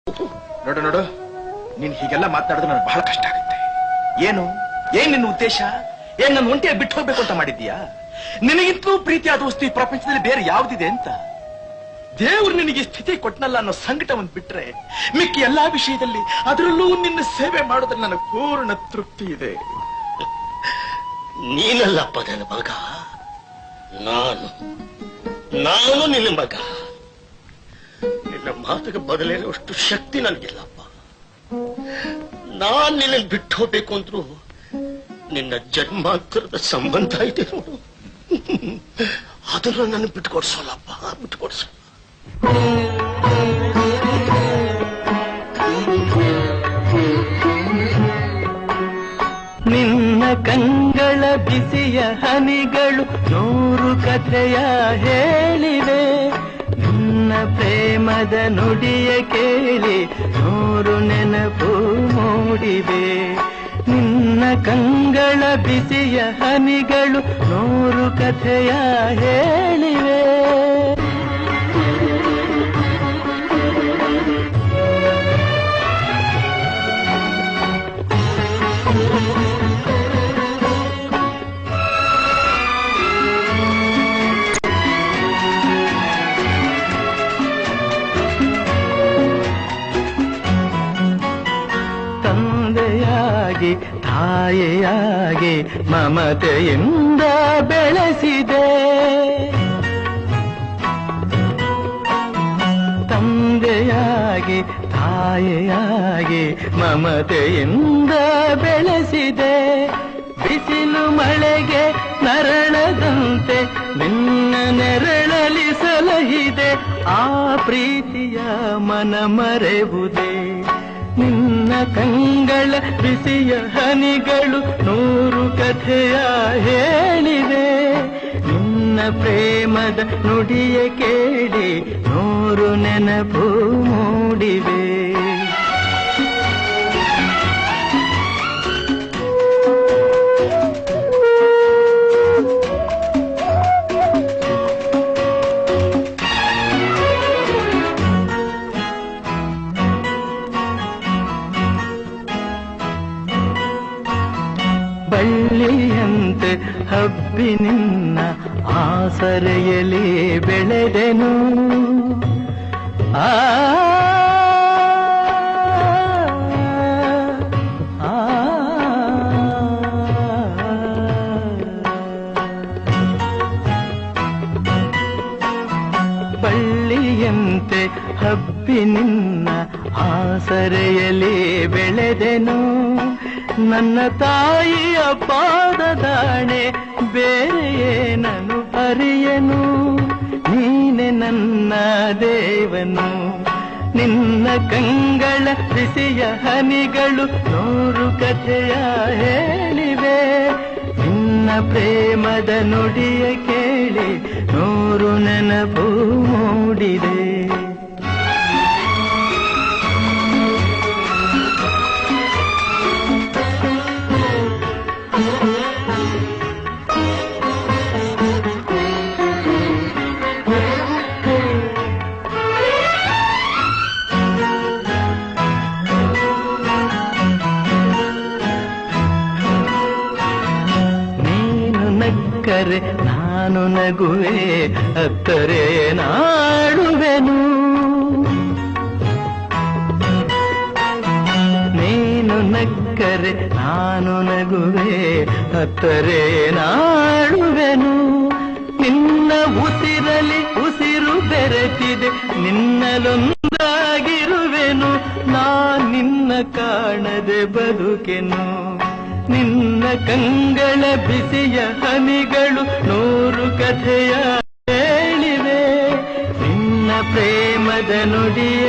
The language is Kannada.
ನೋಡು ನೋಡು, ನೀನ್ ಹೀಗೆಲ್ಲ ಮಾತನಾಡಿದ್ರೆ ನನಗೆ ಬಹಳ ಕಷ್ಟ ಆಗುತ್ತೆ. ಏನ್ ನಿನ್ನ ಉದ್ದೇಶ? ನನ್ನ ಒಂಟಿಯಾಗಿ ಬಿಟ್ಟು ಹೋಗ್ಬೇಕು ಅಂತ ಮಾಡಿದ್ದೀಯಾ? ನಿನಗಿಂತಲೂ ಪ್ರೀತಿಯಾದ ವಸ್ತು ಈ ಪ್ರಪಂಚದಲ್ಲಿ ಬೇರೆ ಯಾವ್ದಿದೆ ಅಂತ? ದೇವ್ರು ನಿನಗೆ ಸ್ಥಿತಿ ಕೊಟ್ಟನಲ್ಲ ಅನ್ನೋ ಸಂಕಟ ಒಂದ್ ಬಿಟ್ರೆ ಮಿಕ್ಕಿ ಎಲ್ಲಾ ವಿಷಯದಲ್ಲಿ ಅದರಲ್ಲೂ ನಿನ್ನ ಸೇವೆ ಮಾಡೋದ್ರಲ್ಲಿ ನನಗೆ ಪೂರ್ಣ ತೃಪ್ತಿ ಇದೆ. ನೀನಲ್ಲಪ್ಪ ನನ್ನ ಮಗ, ನಾನು ನಿನ್ನ ಮಗ. ನಿನ್ನ ಮಾತಿಗೆ ಬದಲೇನಷ್ಟು ಶಕ್ತಿ ನನಗಿಲ್ಲಪ್ಪ. ನಾನ್ ನಿನ್ನ ಬಿಟ್ಟು ಹೋಗ್ಬೇಕು ಅಂದ್ರು ನಿನ್ನ ಜನ್ಮಾಂತರದ ಸಂಬಂಧ ಇದೆ ನೋಡು, ಅದನ್ನು ನನ್ನ ಬಿಟ್ಕೊಡ್ಸೋಲ್ಲಪ್ಪ, ಬಿಟ್ಕೊಡ್ಸೋ. ನಿನ್ನ ಕಂಗಳ ಬಿಸಿಯ ಹನಿಗಳು 100 ಕಥೆಯ ಹೇಳಿವೆ. ನಿನ್ನ ಪ್ರೇಮದ ನುಡಿಯ ಕೇಳಿ 100 ನೆನಪು ಮೂಡಿವೆ. ನಿನ್ನ ಕಂಗಳ ಬಿಸಿಯ ಹನಿಗಳು 100 ಕಥೆಯ ಹೇಳಿವೆ. ತಂದೆಯಾಗಿ ತಾಯಿಯಾಗಿ ಮಮತೆಯಿಂದ ಬೆಳೆಸಿದೆ. ತಂದೆಯಾಗಿ ತಾಯಿಯಾಗಿ ಮಮತೆಯಿಂದ ಬೆಳೆಸಿದೆ. ಬಿಸಿಲು ಮಳೆಗೆ ನರಳದಂತೆ ನಿನ್ನ ನೆರಳಲಿ ಸಲಹಿದೆ. ಆ ಪ್ರೀತಿಯ ಮನ ಮರೆವುದೇ. ನಿನ್ನ ಕಂಗಳ ಬಿಸಿಯ ಹನಿಗಳು 100 ಕಥೆಯ ಹೇಳಿವೆ. ನಿನ್ನ ಪ್ರೇಮದ ನುಡಿಯ ಕೇಳಿ 100 ನೆನಪು ಮೂಡಿವೆ. ಬಳ್ಳಿಯಂತೆ ಹಬ್ಬಿ ನಿನ್ನ ಆಸರೆಯಲ್ಲಿ ಬೆಳೆದೆನು. ಬಳ್ಳಿಯಂತೆ ಹಬ್ಬಿ ನಿನ್ನ ಆಸರೆಯಲ್ಲಿ ಬೆಳೆದೆನು. ನನ್ನ ತಾಯಿಯ ಪಾದದಾಣೆ ಬೇರೆ ಏನನು ಅರಿಯನು. ನೀನೆ ನನ್ನ ದೇವನು. ನಿನ್ನ ಕಂಗಳ ಬಿಸಿಯ ಹನಿಗಳು 100 ಕಥೆಯ ಹೇಳಿವೆ. ನಿನ್ನ ಪ್ರೇಮದ ನುಡಿಯ ಕೇಳಿ 100 ನೆನಪು ಮೂಡಿದೆ. ನಕ್ಕರೆ ನಾನು ನಗುವೆ, ಅತ್ತರೆ ನಾಡುವೆನು. ನೀನು ನಕ್ಕರೆ ನಾನು ನಗುವೆ, ಅತ್ತರೆ ನಾಡುವೆನು. ನಿನ್ನ ಉಸಿರಲಿ ಉಸಿರು ಬೆರೆತಿದೆ, ನಿನ್ನಲೊಂದಾಗಿರುವೆನು. ನಿನ್ನ ಕಾಣದೆ ಬದುಕೆನು. ನಿನ್ನ ಕಂಗಳ ಬಿಸಿಯ ಹನಿಗಳು 100 ಕಥೆಯ ಹೇಳಿವೆ. ನಿನ್ನ ಪ್ರೇಮದ ನುಡಿಯ